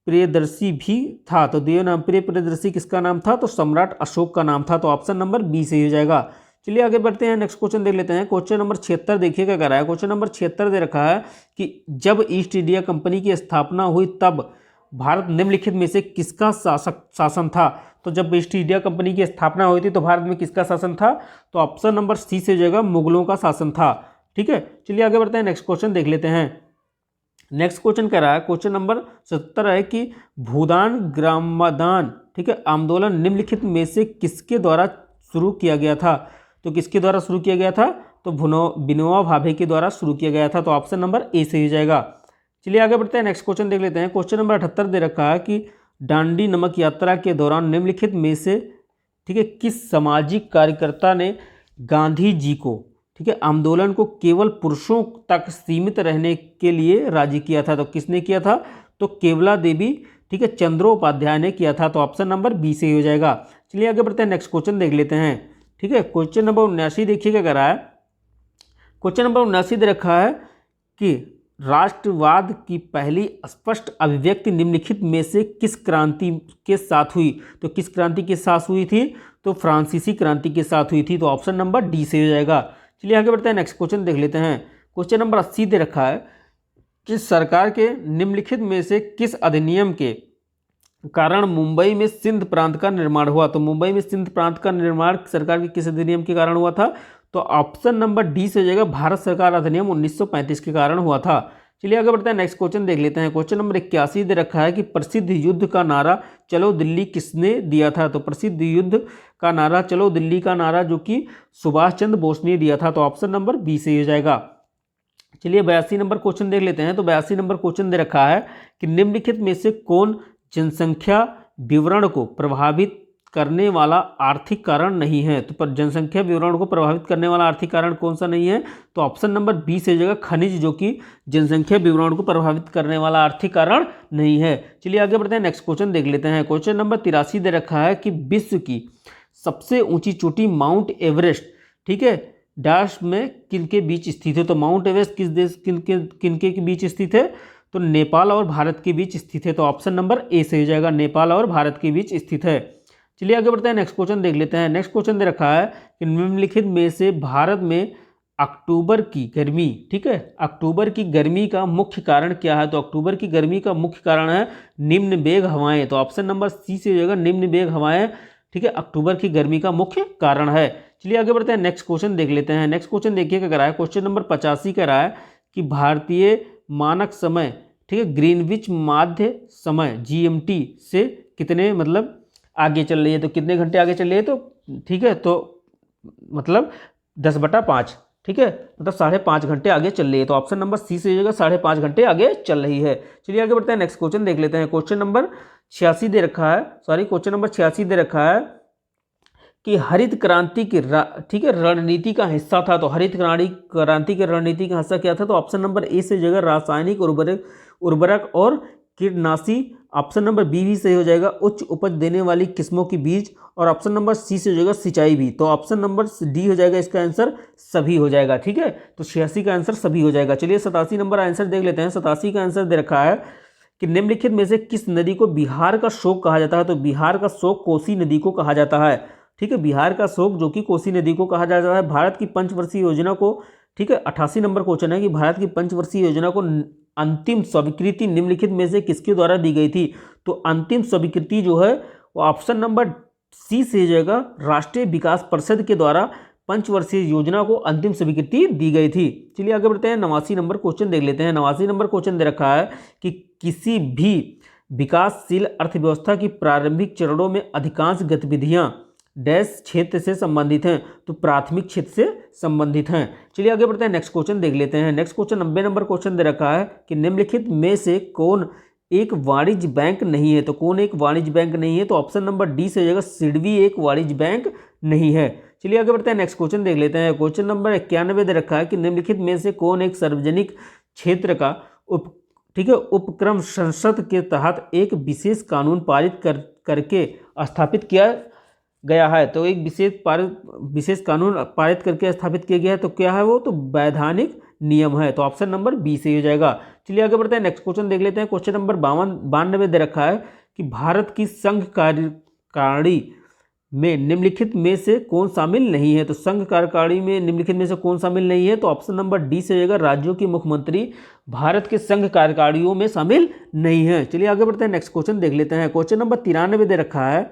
प्रियदर्शी भी था, तो देवानाम्पिय प्रियदर्शी किसका नाम था, तो सम्राट अशोक का नाम था, तो ऑप्शन नंबर बी से हो जाएगा। चलिए आगे बढ़ते हैं, नेक्स्ट क्वेश्चन देख लेते हैं। क्वेश्चन नंबर 76 देखिए क्या कर रहा है। क्वेश्चन नंबर 76 दे रखा है कि जब ईस्ट इंडिया कंपनी की स्थापना हुई तब भारत निम्नलिखित में से किसका शासन था, तो जब ईस्ट इंडिया कंपनी की स्थापना हुई थी तो भारत में किसका शासन था, तो ऑप्शन नंबर सी से जगह मुगलों का शासन था। ठीक है, चलिए आगे बढ़ते हैं, नेक्स्ट क्वेश्चन देख लेते हैं। नेक्स्ट क्वेश्चन कह रहा है, क्वेश्चन नंबर 70 है कि भूदान ग्रामदान, ठीक है, आंदोलन निम्नलिखित में से किसके द्वारा शुरू किया गया था, तो किसके द्वारा शुरू किया गया था, तो विनोबा भावे के द्वारा शुरू किया गया था, तो ऑप्शन नंबर ए से हो जाएगा। चलिए आगे बढ़ते हैं, नेक्स्ट क्वेश्चन देख लेते हैं। क्वेश्चन नंबर 78 दे रखा है कि दांडी नमक यात्रा के दौरान निम्नलिखित में से, ठीक है, किस सामाजिक कार्यकर्ता ने गांधी जी को, ठीक है, आंदोलन को केवल पुरुषों तक सीमित रहने के लिए राजी किया था, तो किसने किया था, तो केवला देवी, ठीक है, चंद्रोपाध्याय ने किया था, तो ऑप्शन नंबर बी से हो जाएगा। चलिए आगे बढ़ते हैं, नेक्स्ट क्वेश्चन देख लेते हैं। ठीक है, क्वेश्चन नंबर 79 देखिए क्या कर रहा है। क्वेश्चन नंबर 79 दे रखा है कि राष्ट्रवाद की पहली स्पष्ट अभिव्यक्ति निम्नलिखित में से किस क्रांति के साथ हुई, तो किस क्रांति के साथ हुई थी, तो फ्रांसीसी क्रांति के साथ हुई थी, तो ऑप्शन नंबर डी से हो जाएगा। चलिए आगे बढ़ते हैं, नेक्स्ट क्वेश्चन देख लेते हैं। क्वेश्चन नंबर 80 दे रखा है कि सरकार के निम्नलिखित में से किस अधिनियम के कारण मुंबई में सिंध प्रांत का निर्माण हुआ, तो मुंबई में सिंध प्रांत का निर्माण सरकार के किस अधिनियम के कारण हुआ था, तो ऑप्शन नंबर डी से हो जाएगा, भारत सरकार अधिनियम 1935 के कारण हुआ था। चलिए आगे बढ़ते हैं, नेक्स्ट क्वेश्चन देख लेते हैं। क्वेश्चन नंबर 81 दे रखा है कि प्रसिद्ध युद्ध का नारा चलो दिल्ली किसने दिया था? तो प्रसिद्ध युद्ध का नारा चलो दिल्ली का नारा जो कि सुभाष चंद्र बोस ने दिया था। तो ऑप्शन नंबर बी सही हो जाएगा। चलिए 82 नंबर क्वेश्चन देख लेते हैं। तो 82 नंबर क्वेश्चन दे रखा है कि निम्नलिखित में से कौन जनसंख्या विवरण को प्रभावित करने वाला आर्थिक कारण नहीं है? तो पर जनसंख्या विवरण को प्रभावित करने वाला आर्थिक कारण कौन सा नहीं है? तो ऑप्शन नंबर बी से जगह खनिज, जो कि जनसंख्या विवरण को प्रभावित करने वाला आर्थिक कारण नहीं है। चलिए आगे बढ़ते हैं, नेक्स्ट क्वेश्चन देख लेते हैं। क्वेश्चन नंबर 83 दे रखा है कि विश्व की सबसे ऊंची चोटी माउंट एवरेस्ट, ठीक है, डैश में किनके बीच स्थित है? तो माउंट एवरेस्ट किस देश किनके के बीच स्थित है? तो नेपाल और भारत के बीच स्थित है। तो ऑप्शन नंबर ए से हो जाएगा, नेपाल और भारत के बीच स्थित है। चलिए आगे बढ़ते हैं, नेक्स्ट क्वेश्चन देख लेते हैं। नेक्स्ट क्वेश्चन दे रखा है कि निम्नलिखित में से भारत में अक्टूबर की गर्मी, ठीक है, अक्टूबर की गर्मी का मुख्य कारण क्या है? तो अक्टूबर की गर्मी का मुख्य कारण है निम्न वेग हवाएं। तो ऑप्शन नंबर सी से हो जाएगा, निम्न वेग हवाएं, ठीक है, अक्टूबर की गर्मी का मुख्य कारण है। चलिए आगे बढ़ते हैं, नेक्स्ट क्वेश्चन देख लेते हैं। नेक्स्ट क्वेश्चन देखिए क्या कह रहा है। क्वेश्चन नंबर 85 कह रहा है कि भारतीय मानक समय, ठीक है, ग्रीनविच माध्य समय GMT से कितने मतलब आगे चल रही है? तो कितने घंटे आगे चल रही है? तो ठीक है, तो मतलब 10/5, ठीक है, मतलब 5.5 घंटे आगे चल रही है। तो ऑप्शन नंबर सी से जगह 5.5 घंटे आगे चल रही है। चलिए आगे बढ़ते हैं, नेक्स्ट क्वेश्चन देख लेते हैं। क्वेश्चन नंबर 86 दे रखा है, क्वेश्चन नंबर 86 दे रखा है कि हरित क्रांति की ठीक है रणनीति का हिस्सा था। तो हरित क्रांति की रणनीति का हिस्सा क्या था? तो ऑप्शन नंबर ए से जगह रासायनिक उर्वरक और कीटनाशी, ऑप्शन नंबर बी भी सही हो जाएगा, उच्च उपज देने वाली किस्मों की बीज, और ऑप्शन नंबर सी से हो जाएगा सिंचाई भी। तो ऑप्शन नंबर डी हो जाएगा इसका आंसर, सभी हो जाएगा, ठीक है। तो 86 का आंसर सभी हो जाएगा। चलिए 87 नंबर आंसर देख लेते हैं। 87 का आंसर दे रखा है कि निम्नलिखित में से किस नदी को बिहार का शोक कहा जाता है? तो बिहार का शोक कोसी नदी को कहा जाता है, ठीक है, बिहार का शोक जो कि कोसी नदी को कहा जाता है। भारत की पंचवर्षीय योजना को, ठीक है, 88 नंबर क्वेश्चन है कि भारत की पंचवर्षीय योजना को अंतिम स्वीकृति निम्नलिखित में से किसके द्वारा दी गई थी? तो अंतिम स्वीकृति जो है वो ऑप्शन नंबर सी से जाएगा, राष्ट्रीय विकास परिषद के द्वारा पंचवर्षीय योजना को अंतिम स्वीकृति दी गई थी। चलिए आगे बढ़ते हैं, 89 नंबर क्वेश्चन देख लेते हैं। 89 नंबर क्वेश्चन दे रखा है कि किसी भी विकासशील अर्थव्यवस्था की प्रारंभिक चरणों में अधिकांश गतिविधियां डैश क्षेत्र से संबंधित हैं? तो प्राथमिक क्षेत्र से संबंधित हैं। चलिए आगे बढ़ते हैं, नेक्स्ट क्वेश्चन देख लेते हैं। नेक्स्ट क्वेश्चन 90 नंबर क्वेश्चन दे रखा है कि निम्नलिखित में से कौन एक वाणिज्य बैंक नहीं है? तो कौन एक वाणिज्य बैंक नहीं है? तो ऑप्शन नंबर डी से हो जाएगा, सिडबी एक वाणिज्य बैंक नहीं है। चलिए आगे बढ़ते हैं, नेक्स्ट क्वेश्चन देख लेते हैं। क्वेश्चन नंबर 91 दे रखा है कि निम्नलिखित में से कौन एक सार्वजनिक क्षेत्र का ठीक है उपक्रम संसद के तहत एक विशेष कानून पारित करके स्थापित किया गया है? तो एक विशेष कानून पारित करके स्थापित किया गया है, तो क्या है वो? तो वैधानिक नियम है। तो ऑप्शन नंबर बी से हो जाएगा। चलिए आगे बढ़ते हैं, नेक्स्ट क्वेश्चन देख लेते हैं। क्वेश्चन नंबर 92 दे रखा है कि भारत की संघ कार्यकारिणी में निम्नलिखित में से कौन शामिल नहीं है? तो संघ कार्यकारिणी में निम्नलिखित में से कौन शामिल नहीं है? तो ऑप्शन नंबर डी से हो जाएगा, राज्यों के मुख्यमंत्री भारत के संघ कार्यकारिणियों में शामिल नहीं है। चलिए आगे बढ़ते हैं, नेक्स्ट क्वेश्चन देख लेते हैं। क्वेश्चन नंबर 93 दे रखा है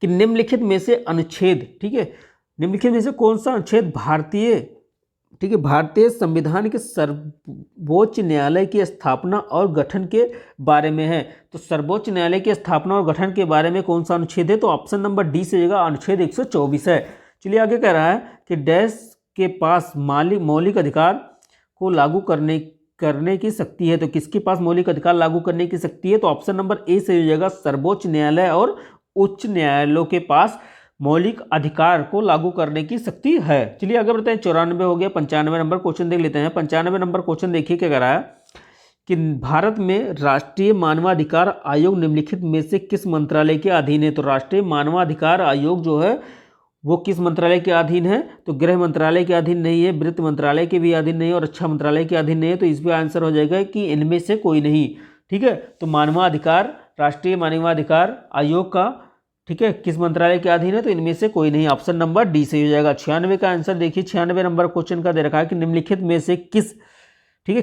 कि निम्नलिखित में से अनुच्छेद, ठीक है, निम्नलिखित में से कौन सा अनुच्छेद भारतीय, ठीक है, भारतीय संविधान के सर्वोच्च न्यायालय की स्थापना और गठन के बारे में है? तो सर्वोच्च न्यायालय की स्थापना और गठन के बारे में कौन सा अनुच्छेद है? तो ऑप्शन नंबर डी से जगह अनुच्छेद 124 है। चलिए आगे कह रहा है कि डैश के पास मौलिक अधिकार को लागू करने की शक्ति है। तो किसके पास मौलिक अधिकार लागू करने की शक्ति है? तो ऑप्शन नंबर ए से हो जाएगा, सर्वोच्च न्यायालय और उच्च न्यायालयों के पास मौलिक अधिकार को लागू करने की शक्ति है। चलिए आगे बढ़ते हैं, 94 हो गया। 95 नंबर क्वेश्चन देख लेते हैं। 95 नंबर क्वेश्चन देखिए क्या कह रहा है कि भारत में राष्ट्रीय मानवाधिकार आयोग निम्नलिखित में से किस मंत्रालय के अधीन है? तो राष्ट्रीय मानवाधिकार आयोग जो है वो किस मंत्रालय के अधीन है? तो गृह मंत्रालय के अधीन नहीं है, वित्त मंत्रालय के भी अधीन नहीं है और रक्षा मंत्रालय के अधीन नहीं है। तो इस पर आंसर हो जाएगा कि इनमें से कोई नहीं, ठीक है। तो मानवाधिकार, राष्ट्रीय मानवाधिकार आयोग का, ठीक है, किस मंत्रालय के अधीन है? तो इनमें से कोई नहीं, ऑप्शन नंबर डी से हो जाएगा। 96 का आंसर देखिए। 96 नंबर क्वेश्चन का दे रखा है कि निम्नलिखित में से किस, ठीक है,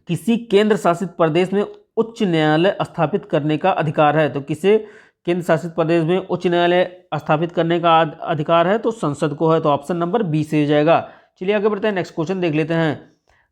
किसी केंद्र शासित प्रदेश में उच्च न्यायालय स्थापित करने का अधिकार है? तो किसे केंद्र शासित प्रदेश में उच्च न्यायालय स्थापित करने का अधिकार है? तो संसद को है। तो ऑप्शन नंबर बी से हो जाएगा। चलिए आगे बढ़ते हैं, नेक्स्ट क्वेश्चन देख लेते हैं।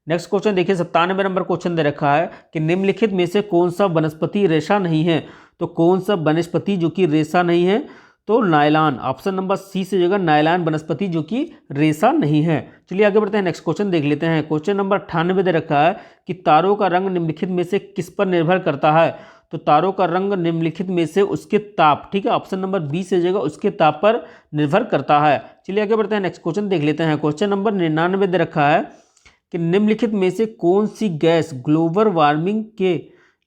नेक्स्ट क्वेश्चन देखिए 97 नंबर क्वेश्चन दे रखा है कि निम्नलिखित में से कौन सा वनस्पति रेशा नहीं है। तो कौन सा वनस्पति जो कि रेशा नहीं है, तो नायलॉन, ऑप्शन नंबर सी से जगह नायलॉन वनस्पति जो कि रेशा नहीं है। चलिए आगे बढ़ते हैं, नेक्स्ट क्वेश्चन देख लेते हैं। क्वेश्चन नंबर 98 दे रखा है कि तारों का रंग निम्नलिखित में से किस पर निर्भर करता है। तो तारों का रंग निम्नलिखित में से उसके ताप, ठीक है, ऑप्शन नंबर बी से जगह उसके ताप पर निर्भर करता है। चलिए आगे बढ़ते हैं, नेक्स्ट क्वेश्चन देख लेते हैं। क्वेश्चन नंबर 99 दे रखा है कि निम्नलिखित में से कौन सी गैस ग्लोबल वार्मिंग के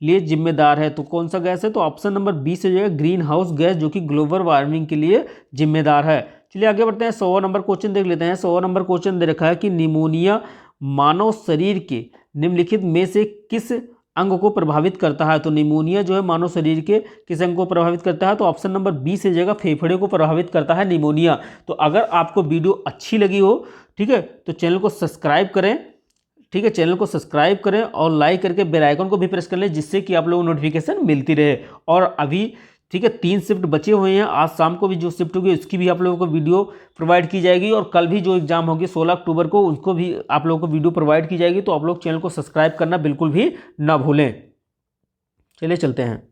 लिए जिम्मेदार है। तो कौन सा गैस है, तो ऑप्शन नंबर बी से जो है ग्रीन हाउस गैस जो कि ग्लोबल वार्मिंग के लिए जिम्मेदार है। चलिए आगे बढ़ते हैं, 100 नंबर क्वेश्चन देख लेते हैं। 100 नंबर क्वेश्चन दे रखा है कि निमोनिया मानव शरीर के निम्नलिखित में से किस अंग को प्रभावित करता है। तो निमोनिया जो है मानव शरीर के किस अंग को प्रभावित करता है, तो ऑप्शन नंबर बी से जगह फेफड़े को प्रभावित करता है निमोनिया। तो अगर आपको वीडियो अच्छी लगी हो, ठीक है, तो चैनल को सब्सक्राइब करें, ठीक है, चैनल को सब्सक्राइब करें और लाइक करके बेल आइकन को भी प्रेस कर लें, जिससे कि आप लोगों को नोटिफिकेशन मिलती रहे। और अभी ठीक है 3 शिफ्ट बचे हुए हैं, आज शाम को भी जो शिफ्ट होगी उसकी भी आप लोगों को वीडियो प्रोवाइड की जाएगी, और कल भी जो एग्जाम होगी 16 अक्टूबर को उसको भी आप लोगों को वीडियो प्रोवाइड की जाएगी। तो आप लोग चैनल को सब्सक्राइब करना बिल्कुल भी ना भूलें। चलिए चलते हैं।